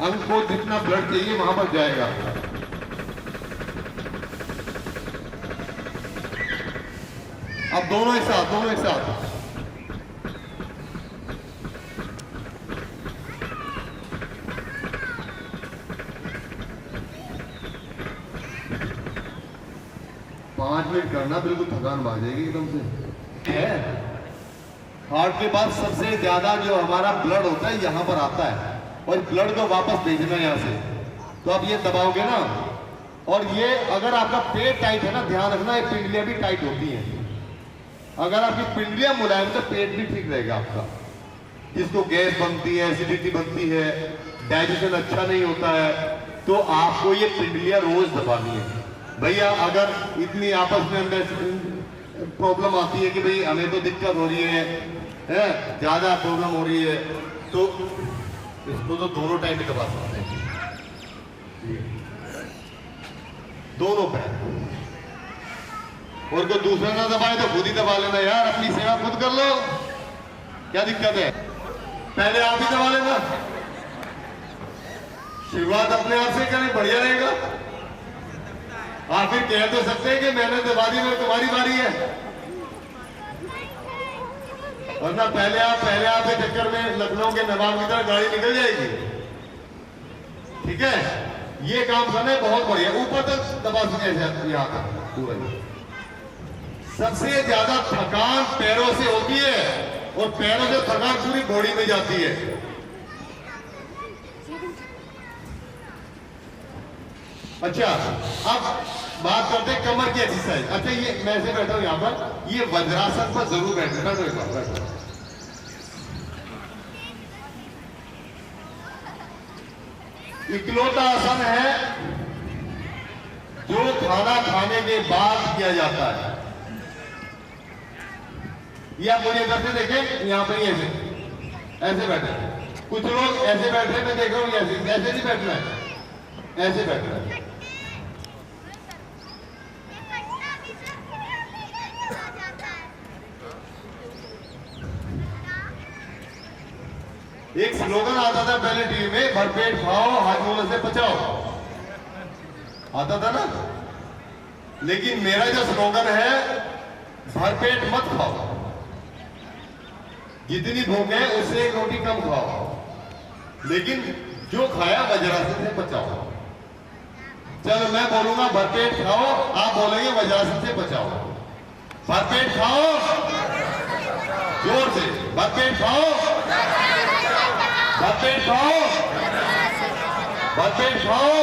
हमको जितना ब्लड चाहिए वहां पर जाएगा। अब दोनों एक साथ, दोनों एक साथ। पांच मिनट करना, बिल्कुल थकान भाग जाएगी एकदम से। है हार्ट के बाद सबसे ज्यादा जो हमारा ब्लड होता है यहाँ पर आता है, और ब्लड को वापस भेजना है यहाँ से। तो आप ये दबाओगे ना, और ये अगर आपका पेट टाइट है ना, ध्यान रखना, ये पिंडलियां भी टाइट होती हैं। अगर आपकी पिंडलियां मुलायम तो पेट भी ठीक रहेगा आपका। जिसको गैस बनती है, एसिडिटी बनती है, डाइजेशन अच्छा नहीं होता है, तो आपको ये पिंडलियां रोज दबानी है भैया। अगर इतनी आपस में प्रॉब्लम आती है कि भाई हमें तो दिक्कत हो रही है, ज्यादा प्रॉब्लम हो रही है, तो इसको तो दोनों टाइम दबा सकते हैं, दोनों पैर। और कोई दूसरा ना दबाए तो खुद ही दबा लेना यार, अपनी सेवा खुद कर लो, क्या दिक्कत है। पहले आप ही दबा लेना, शुरुआत अपने आप से करें, बढ़िया रहेगा। आप फिर कह तो सकते हैं कि मैंने दबा दी, मेरी तुम्हारी बारी है, वरना पहले आप के चक्कर में लखनऊ के नवाब की तरह गाड़ी निकल जाएगी। ठीक है, ये काम करना है, बहुत बढ़िया। ऊपर तक दबा सके, यहाँ तक पूरा। सबसे ज्यादा थकान पैरों से होती है, और पैरों से थकान पूरी बॉडी में जाती है। अच्छा, अब बात करते हैं कमर की एक्सरसाइज। अच्छा, ये मैं से बैठा हूं यहाँ पर, ये वज्रासन पर जरूर बैठो। इकलौता आसन है जो खाना खाने के बाद किया जाता है। ये आप मुझे करते देखें, यहाँ पे ऐसे बैठे, कुछ लोग ऐसे बैठे, मैं देख रहा हूँ ऐसे नहीं बैठना है, ऐसे बैठना है। एक स्लोगन आता था पहले टीवी में, भरपेट खाओ हाजमोला से बचाओ, आता था ना। लेकिन मेरा जो स्लोगन है, भरपेट मत खाओ, जितनी भूख है उससे एक रोटी कम खाओ, लेकिन जो खाया वज्रासन से बचाओ। चलो मैं बोलूंगा भरपेट खाओ, आप बोलेंगे वज्रासन से बचाओ। भरपेट खाओ, जोर से भरपेट खाओ, भरपेट खाओ, भरपेट खाओ।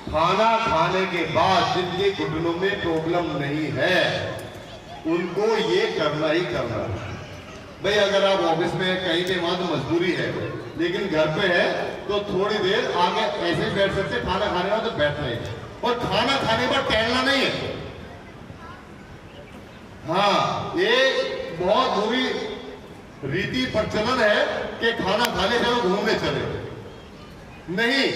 खाना खाने के बाद जिनके घुटनों में प्रॉब्लम नहीं है, उनको ये करना ही करना है भाई। अगर आप ऑफिस में कहीं पे, वहां तो मजबूरी है, लेकिन घर पे है तो थोड़ी देर आगे ऐसे बैठ सकते। खाना खाने का तो बैठना ही, और खाना खाने पर टहलना नहीं है। हाँ, ये बहुत बुरी रीति प्रचलन है कि खाना खाने चलो घूमने चले, नहीं।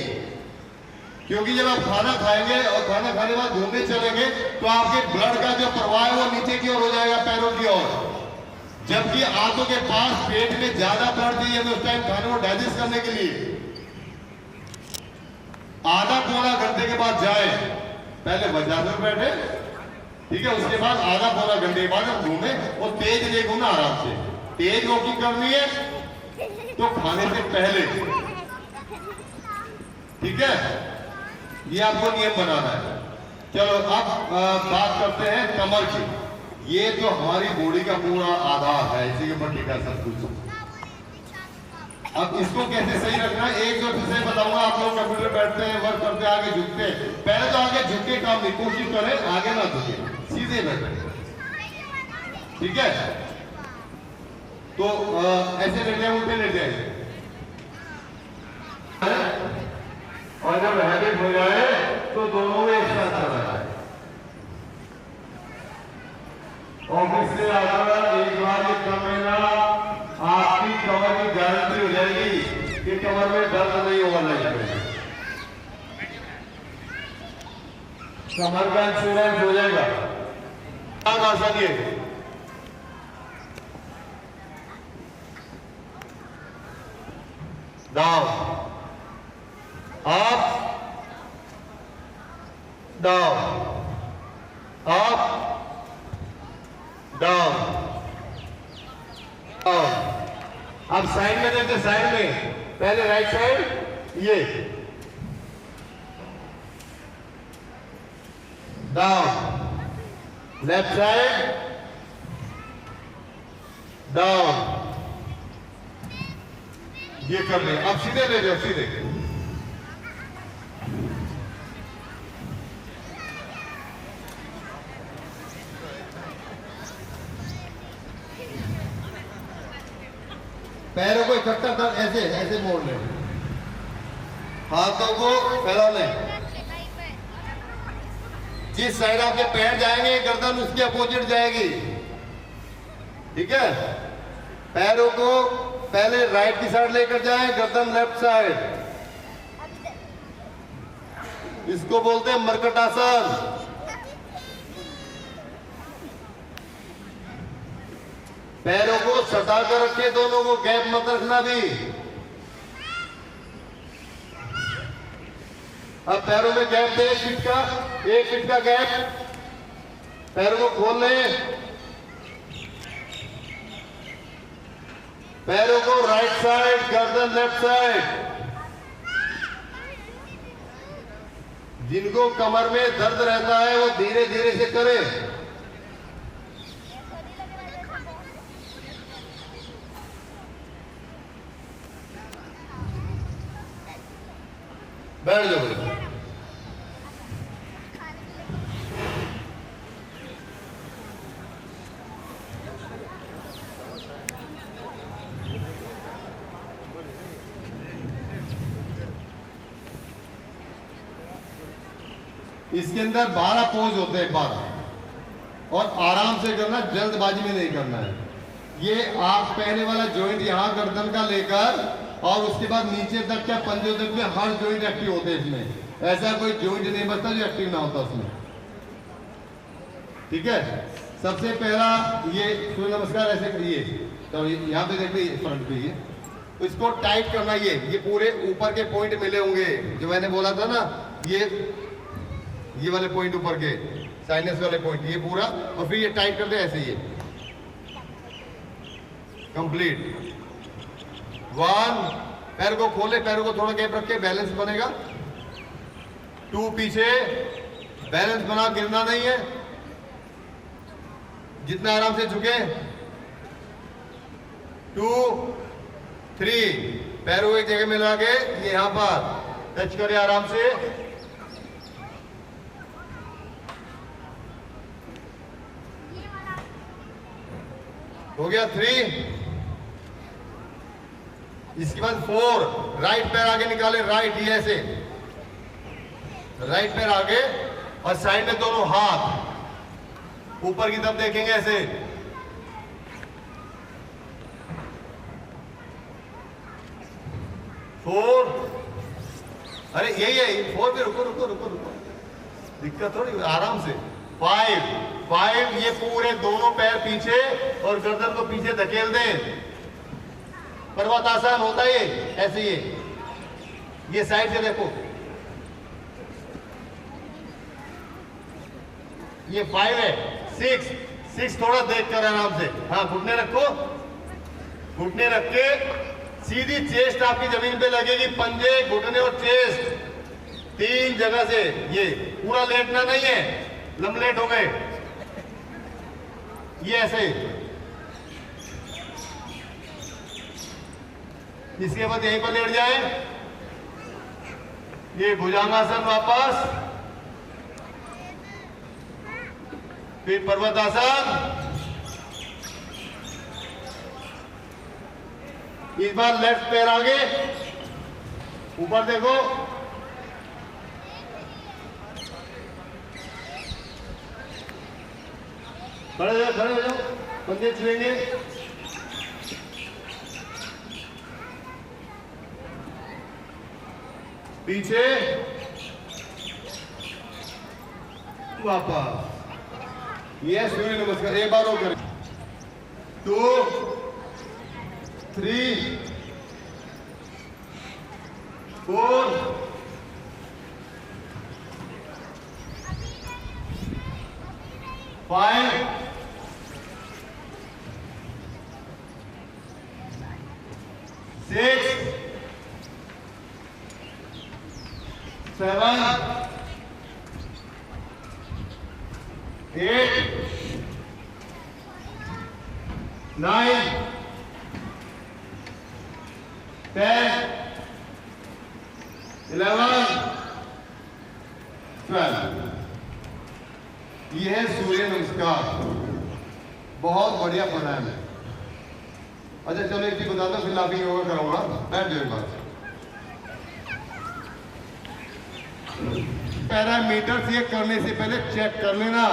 क्योंकि जब आप खाना खाएंगे और खाना खाने के बाद घूमने चलेंगे तो आपके ब्लड का जो प्रवाह है वो नीचे की ओर हो जाएगा, पैरों की ओर। जबकि आंतों के पास पेट में ज्यादा ब्लड चाहिए हमें उस टाइम खाने को डाइजेस्ट करने के लिए। आधा पौना घंटे के बाद जाए, पहले वज्रासन बैठे, ठीक है, उसके बाद आधा पौना घंटे के बाद हम घूमे, और तेज देखो ना, आराम से तेज वॉकिंग करनी है तो खाने से पहले, ठीक है, ये आपको नियम बनाना है। चलो अब बात करते हैं कमर की। ये तो हमारी बॉडी का पूरा आधार है, इसी के ऊपर टिका सब कुछ। अब इसको कैसे सही रखना है, एक दो से बताऊंगा। आप लोग कंप्यूटर बैठते हैं, वर्क करते हैं, आगे झुकते हैं। पहले तो आगे झुक के काम की कोशिश करें, आगे ना झुके, सीधे बैठे, ठीक है। तो ऐसे लेट जाए, उल्टे लेट जाए, और जब हैबिट हो जाए तो दोनों में एक साथ चलना है। ऑफिस से आकर एक बार ये कर लेना, आपकी कमर की गारंटी हो जाएगी कि कमर में दर्द नहीं होगा। नहीं, कमर का इंश्योरेंस हो जाएगा। आसान ये down, up, down, up, down, down. अब साइड में देखते, साइड में पहले राइट साइड ये डाउन, लेफ्ट साइड डाउन, ये कर ले। अब सीधे ले जाओ, सीधे। पैरों को इकट्ठा कर, ऐसे ऐसे मोड़ ले, हाथों को फैला ले। जिस साइड आपके पैर जाएंगे गर्दन उसके अपोजिट जाएगी, ठीक है। पैरों को पहले राइट की साइड लेकर जाएं, गर्दन लेफ्ट साइड। इसको बोलते हैं मर्कटासन। पैरों को सटा कर रखे, दोनों को गैप मत रखना भी। अब पैरों में गैप दे, 1 फीट का गैप। पैरों को खोल लें, पैरों को राइट साइड, गर्दन लेफ्ट साइड। जिनको कमर में दर्द रहता है वो धीरे धीरे से करें। बैठ जाओ। इसके अंदर 12 पोज होते हैं, 12, और आराम से करना, जल्दबाजी में नहीं करना है। ये आप पहले वाला जॉइंट यहाँ गर्दन का लेकर और उसके बाद नीचे तक क्या पंजों तक में हर जॉइंट एक्टिव होते हैं इसमें। ऐसा कोई जॉइंट नहीं बचता जो एक्टिव ना होता उसमें, ठीक है। सबसे पहला ये सूर्य नमस्कार ऐसे करिए, तो यहाँ पे देखिए फ्रंट पे, ये तो इसको टाइट करना। ये पूरे ऊपर के पॉइंट मिले होंगे जो मैंने बोला था ना, ये वाले पॉइंट ऊपर के साइनस वाले पॉइंट, ये पूरा, और फिर ये टाइट कर दे ऐसे, ये कंप्लीट। 1, पैर को खोले, पैरों को थोड़ा गैप रख के, बैलेंस बनेगा। 2, पीछे बैलेंस बना, गिरना नहीं है, जितना आराम से झुके। 2, 3, पैरों एक जगह मिला के ये यहां पर टच करे आराम से। हो गया 3। इसके बाद 4, राइट पैर आगे निकाले, राइट, ये ऐसे राइट पैर आगे, और साइड में दोनों हाथ ऊपर की तरफ देखेंगे ऐसे। 4, अरे यही है 4 पे, रुको रुको रुको रुको, दिक्कत थोड़ी, आराम से। 5, ये पूरे दोनों पैर पीछे और गर्दन को पीछे धकेल दें। पर्वतासन होता है ये, ऐसे ये साइड से देखो, ये 5 है। 6 थोड़ा देख कर आराम से, हाँ, घुटने रखो, घुटने रख के सीधी चेस्ट आपकी जमीन पे लगेगी, पंजे, घुटने और चेस्ट 3 जगह से। ये पूरा लेटना नहीं है, लमलेट हो गए, ये ऐसे। इसके बाद यहीं पर लेट जाए, ये भुजंगासन वापस, फिर पर्वतासन। इस बार लेफ्ट पैर आगे, ऊपर देखो, खड़े हो जाओ, पंजे छुएंगे। पीछे वापस, ये सूर्य नमस्कार। एक बार और करें, 2, 3, 4 5 6 7 8 9 10 11 12 ये है सूर्य नमस्कार। बहुत बढ़िया प्राणायाम है। अच्छा चलो एक चीज बता दो, फिर लाफिंग योगा कराऊंगा। बैठ जाओ एक बार। पैरामीटर्स ये करने से पहले चेक कर लेना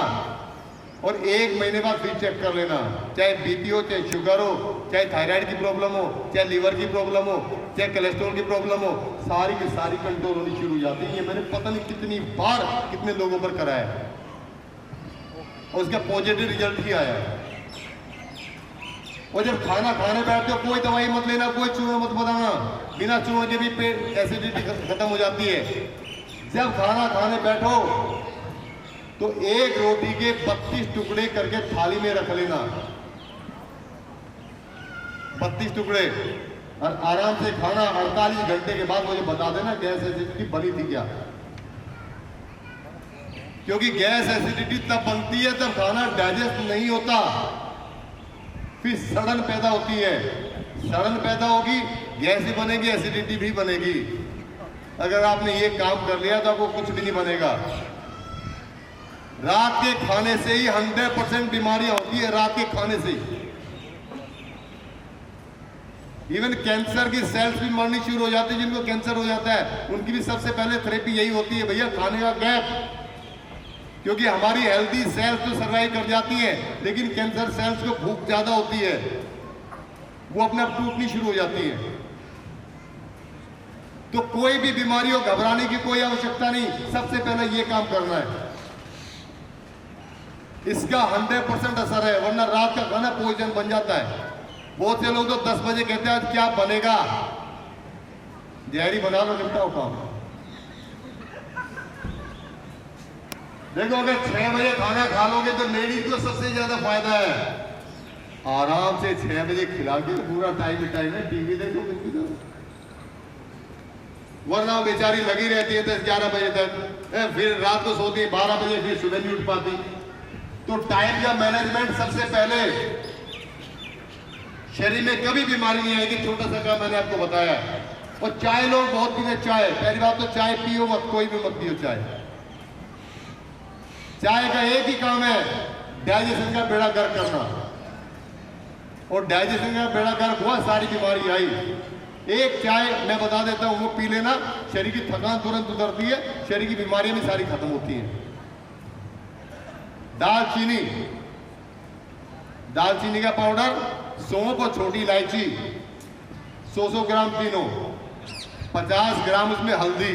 और 1 महीने बाद फिर चेक कर लेना। चाहे बीपी हो, चाहे शुगर हो, चाहे थायराइड की प्रॉब्लम हो, चाहे लीवर की प्रॉब्लम हो, चाहे कोलेस्ट्रॉल की प्रॉब्लम हो, सारी की सारी कंट्रोल होनी शुरू हो जाती है। ये मैंने पता नहीं कितनी बार कितने लोगों पर कराया है और उसका पॉजिटिव रिजल्ट ही आया है। और जब खाना खाने बैठते हो कोई दवाई मत लेना, कोई चूर्ण मत बनाना। बिना चूर्ण के भी पेट एसिडिटी खत्म हो जाती है। जब खाना खाने बैठो तो एक रोटी के 32 टुकड़े करके थाली में रख लेना, 32 टुकड़े, और आराम से खाना। 48 घंटे के बाद मुझे बता देना गैस एसिडिटी बनी थी क्या, क्योंकि गैस एसिडिटी तब बनती है जब खाना डाइजेस्ट नहीं होता, फिर सड़न पैदा होती है। सड़न पैदा होगी, गैस भी बनेगी, एसिडिटी भी बनेगी। अगर आपने ये काम कर लिया तो आपको कुछ भी नहीं बनेगा। रात के खाने से ही 100% बीमारियां होती है, रात के खाने से ही। इवन कैंसर की सेल्स भी मरनी शुरू हो जाती है। जिनको कैंसर हो जाता है उनकी भी सबसे पहले थेरेपी यही होती है, भैया खाने का गैप। क्योंकि हमारी हेल्दी सेल्स तो सर्वाइव कर जाती है, लेकिन कैंसर सेल्स को भूख ज्यादा होती है, वो अपने आप टूटनी शुरू हो जाती है। तो कोई भी बीमारी हो, घबराने की कोई आवश्यकता नहीं। सबसे पहले ये काम करना है, इसका 100% असर है। वरना रात का खाना पॉइजन बन जाता है। बहुत से लोग तो 10 बजे कहते हैं आज क्या बनेगा, जहरी बना लो, निपटाओ काम। देखो अगर 6 बजे खाना खा लोगे तो लेडीज को सबसे ज्यादा फायदा है। आराम से 6 बजे खिला के पूरा टाइम है, टीवी देखो, कुछ भी देखो। वरना बेचारी लगी रहती है 10-11 बजे तक, फिर रात को सोती है 12 बजे, फिर सुबह नहीं उठ पाती। तो टाइम का मैनेजमेंट सबसे पहले। शरीर में कभी बीमारी नहीं आएगी, छोटा सा काम मैंने आपको बताया। और चाय लोग बहुत पीते, चाय। पहली बात तो चाय पियो मत, कोई भी मत पियो चाय। चाय का एक ही काम है, डाइजेशन का बेड़ा गर्क करना। और डाइजेशन का बेड़ा गर्क हुआ, सारी बीमारी आई। एक चाय मैं बता देता हूं, वो पी लेना, शरीर की थकान तुरंत उतरती है, शरीर की बीमारियां भी सारी खत्म होती हैं। दालचीनी, दालचीनी का पाउडर, सौंफ और छोटी इलायची 100 ग्राम तीनों, 50 ग्राम उसमें हल्दी,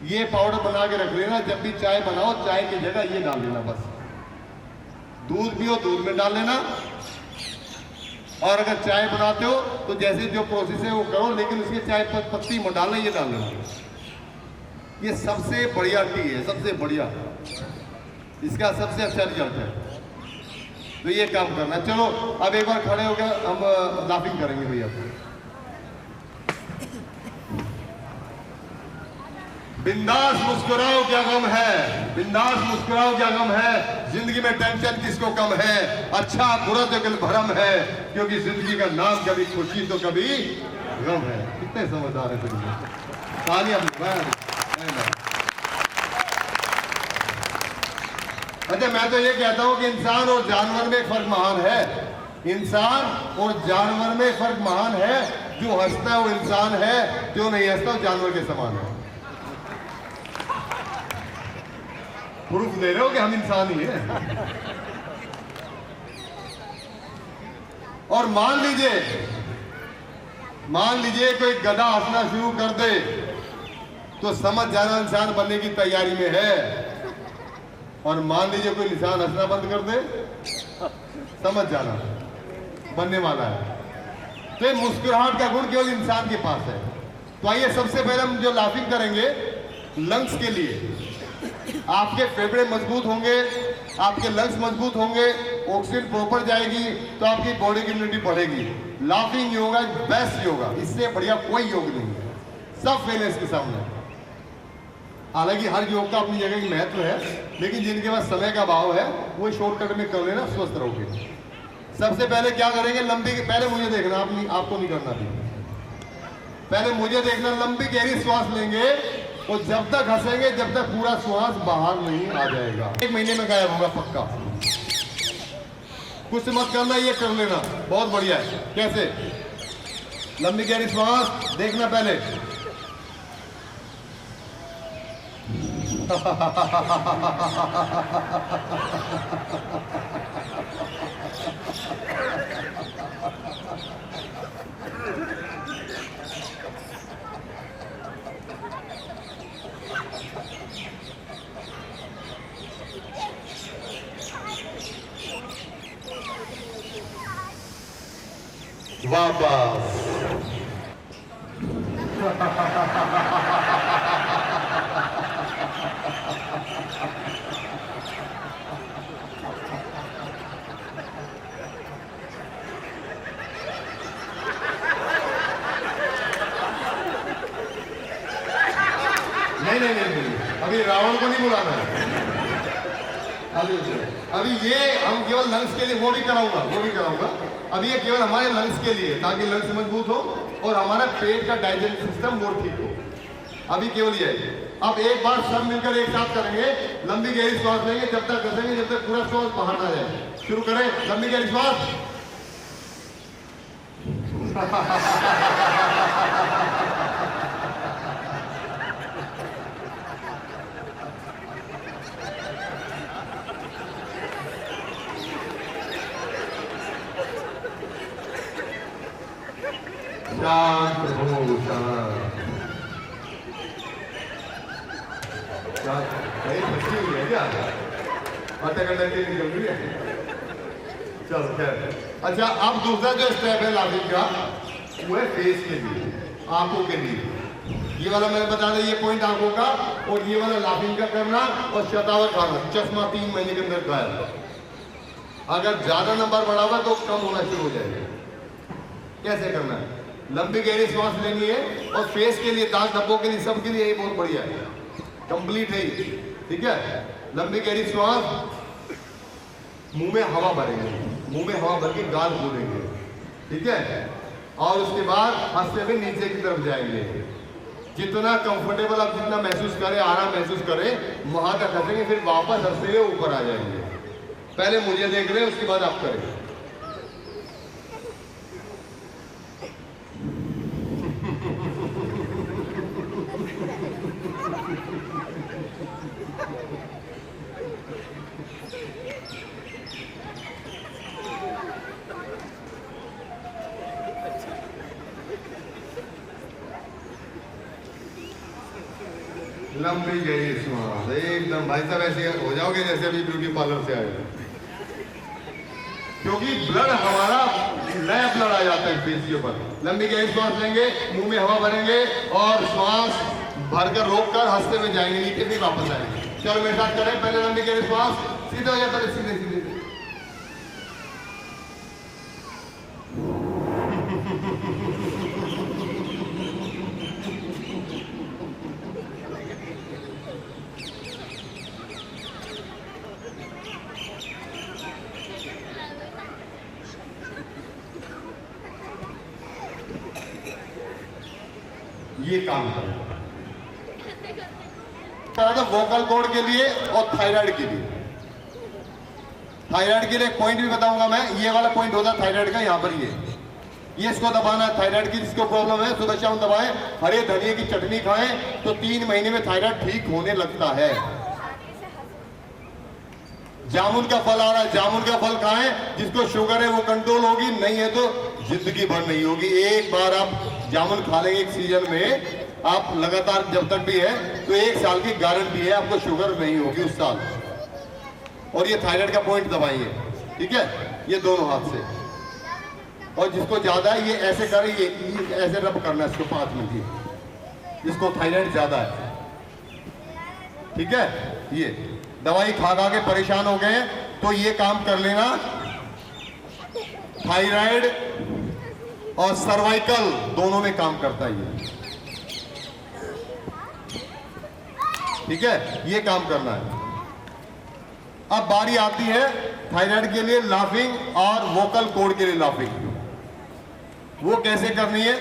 ये पाउडर बना के रख लेना। जब भी चाय बनाओ, चाय की जगह ये डाल लेना बस। दूध पियो, दूध में डाल लेना। और अगर चाय बनाते हो तो जैसे जो प्रोसेस है वो करो, लेकिन उसके चाय पत्ती मत डालना, ये डाल लेना। ये सबसे बढ़िया टी है, सबसे बढ़िया, इसका सबसे अच्छा रिजल्ट है। तो ये काम करना। चलो अब एक बार खड़े हो गए, हम लाफिंग करेंगे भैया। बिंदास मुस्कुराओ क्या गम है, बिंदास मुस्कुराओ क्या गम है। जिंदगी में टेंशन किसको कम है, अच्छा बुरा तो कल भरम है, क्योंकि जिंदगी का नाम कभी खुशी तो कभी गम है। कितने समझदार है तुम। तालियां। अच्छा मैं तो ये कहता हूं कि इंसान और जानवर में फर्क महान है। इंसान और जानवर में फर्क महान है। जो हंसता है वो इंसान है, जो नहीं हंसता वो जानवर के समान है। प्रूफ दे रहे हो कि हम इंसान ही हैं। और मान लीजिए कोई गधा हंसना शुरू कर दे तो समझ जाना इंसान बनने की तैयारी में है। और मान लीजिए कोई इंसान हंसना बंद कर दे, समझ जाना बनने वाला है। तो मुस्कुराहट का गुण केवल इंसान के पास है। तो आइए सबसे पहले हम जो लाफिंग करेंगे लंग्स के लिए, आपके फेफड़े मजबूत होंगे, आपके लंग्स मजबूत होंगे, ऑक्सीजन प्रॉपर जाएगी तो आपकी बॉडी की इम्यूनिटी बढ़ेगी। लाफिंग योगा बेस्ट योगा, इससे बढ़िया कोई योग नहीं है, सब फेल है इसके सामने। हालांकि हर योग का अपनी जगह की महत्व है, लेकिन जिनके पास समय का अभाव है वो शॉर्टकट में कर लेना, स्वस्थ रहोगे। सबसे पहले क्या करेंगे, लंबी, पहले मुझे देखना, आपको नहीं करना भी, पहले मुझे देखना। लंबी गहरी श्वास लेंगे और जब तक हंसेंगे जब तक पूरा श्वास बाहर नहीं आ जाएगा। 1 महीने में गायब होगा पक्का। कुछ मत करना, ये कर लेना, बहुत बढ़िया है। कैसे? लंबी गहरी श्वास देखना पहले। वापस नहीं, अभी रावण को नहीं बुलाना है। अभी ये हम केवल लंग्स के लिए वो भी कराऊंगा। अभी ये केवल हमारे लंग्स के लिए, ताकि लंग्स मजबूत हो और हमारा पेट का डाइजेशन सिस्टम और ठीक हो। अभी केवल ये। अब एक बार सब मिलकर एक साथ करेंगे। लंबी गहरी श्वास लेंगे, जब तक घसेंगे जब तक पूरा श्वास बाहर ना जाए। शुरू करें, लंबी गहरी श्वास। शांत हो, शांत। बच्ची हुई है क्या? आधा घंटा के निकल रही है। चलो खैर। अच्छा, अब दूसरा जो स्टेप है लाफिंग का, वो है फेस के लिए, आंखों के लिए। ये वाला मैंने बता दिया, ये पॉइंट आंखों का, और ये वाला लाफिंग का करना और शतावर खाना। चश्मा 3 महीने के अंदर गायब। अगर ज्यादा नंबर बढ़ा हुआ तो कम होना शुरू हो जाएगा। कैसे करना है? लंबी गहरी श्वास लेनी है और फेस के लिए, दांत धब्बों के लिए, सबके लिए ये बहुत बढ़िया है, कंप्लीट है। ठीक है, लंबी गहरी श्वास, मुंह में हवा भरेंगे, मुंह में हवा भर के गाल खोलेंगे। ठीक है, और उसके बाद हंसते हुए नीचे की तरफ जाएंगे। जितना कंफर्टेबल आप जितना महसूस करें, आराम महसूस करें, वहां तक हंसेंगे, फिर वापस हंसते हुए ऊपर आ जाएंगे। पहले मुझे देख रहे हैं, उसके बाद आप करें। लंबी गहरी श्वास, एकदम भाई साहब ऐसे हो जाओगे जैसे अभी ब्यूटी पार्लर से आए, क्योंकि ब्लड हमारा नया ब्लड आ जाता है फेस के ऊपर। लंबी गहरी श्वास लेंगे, मुंह में हवा भरेंगे और श्वास भरकर रोककर हंसते हुए जाएंगे, नीचे भी वापस आएंगे। चलो मेरे साथ करें। पहले लंबी गहरी श्वास, सीधे हो जाता है, सीधे सीधे। ये काम करें वोकल कॉर्ड के लिए और थायराइड के लिए। थायराइड के लिए एक पॉइंट भी बताऊंगा मैं। ये वाला पॉइंट होता है थायराइड का, यहाँ पर ये इसको दबाना है। थायराइड की जिसको प्रॉब्लम है सुबह शाम दबाएं। हरे धनिए की चटनी खाएं तो 3 महीने में थायराइड ठीक होने लगता है। जामुन का फल आ रहा है, जामुन का फल खाएं। जिसको शुगर है वो कंट्रोल होगी, नहीं है तो जिंदगी भर नहीं होगी। एक बार आप जामुन खा लेंगे एक सीजन में, आप लगातार जब तक भी है तो 1 साल की गारंटी है आपको शुगर नहीं होगी उस साल। और ये थायराइड का पॉइंट दबाइए, ठीक है, ये दोनों हाथ से। और जिसको ज्यादा है ये ऐसे करे, ये ऐसे रब करना है इसको 5 मिनट। जिसको थायराइड ज्यादा है, ठीक है। ये दवाई खा खा के परेशान हो गए तो ये काम कर लेना। थायराइड और सर्वाइकल दोनों में काम करता है ये, ठीक है। ये काम करना है। अब बारी आती है थायराइड के लिए लाफिंग और वोकल कॉर्ड के लिए लाफिंग। वो कैसे करनी है?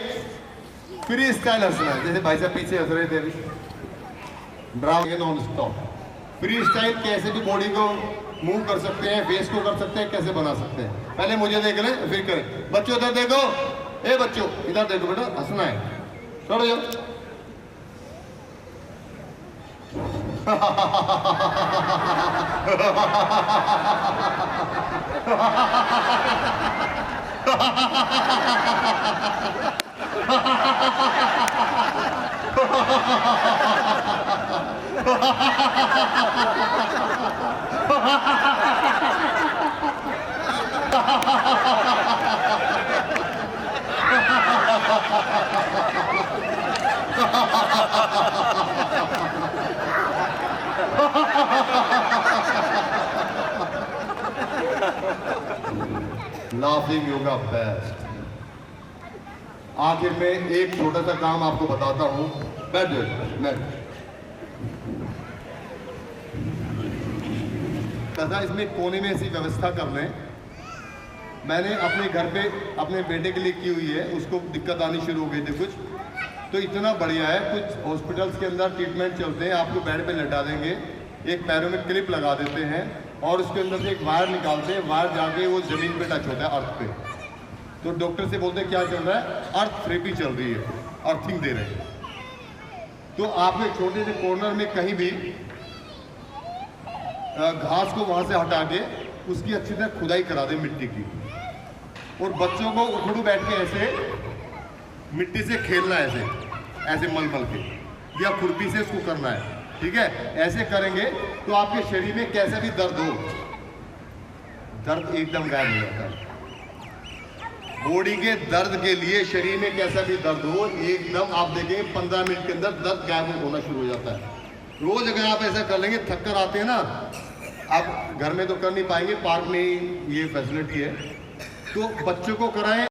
फ्री स्टाइल हंसना है, जैसे भाई साहब पीछे हंस रहे थे अभी, drama non stop. Free style कैसे भी बॉडी को मूव कर सकते हैं, फेस को कर सकते हैं, कैसे बना सकते हैं। पहले मुझे देख लें फिर करें। बच्चों इधर देखो, ए बच्चों इधर देखो बेटा, हंसना है, छोड़ो जाओ। Laughing yoga best. आखिर में एक छोटा सा काम आपको बताता हूं। बैठ तथा इसमें कोने में ऐसी व्यवस्था कर लें। मैंने अपने घर पे अपने बेटे के लिए की हुई है, उसको दिक्कत आनी शुरू हो गई थी कुछ, तो इतना बढ़िया है। कुछ हॉस्पिटल्स के अंदर ट्रीटमेंट चलते हैं, आपको बेड पे लेटा देंगे, एक पैरों में क्लिप लगा देते हैं और उसके अंदर से एक वायर निकालते हैं। वायर जाके वो जमीन पे टच होता है, अर्थ पे। तो डॉक्टर से बोलते हैं क्या चल रहा है? अर्थ थेरेपी चल रही है, अर्थिंग दे रहे हैं। तो आप एक छोटे से कॉर्नर में कहीं भी घास को वहां से हटा के उसकी अच्छी तरह खुदाई करा दें मिट्टी की, और बच्चों को उखड़ू बैठ के ऐसे मिट्टी से खेलना है, ऐसे मल मल के, या खुरपी से इसको करना है, ठीक है। ऐसे करेंगे तो आपके शरीर में कैसा भी दर्द हो, दर्द एकदम गायब हो जाता है। बॉडी के दर्द के लिए शरीर में कैसा भी दर्द हो, एकदम आप देखेंगे 15 मिनट के अंदर दर्द गायब होना शुरू हो जाता है। रोज अगर आप ऐसा कर लेंगे, थक कर आते हैं ना, आप घर में तो कर नहीं पाएंगे, पार्क में ये फैसिलिटी है, तो बच्चों को कराएं।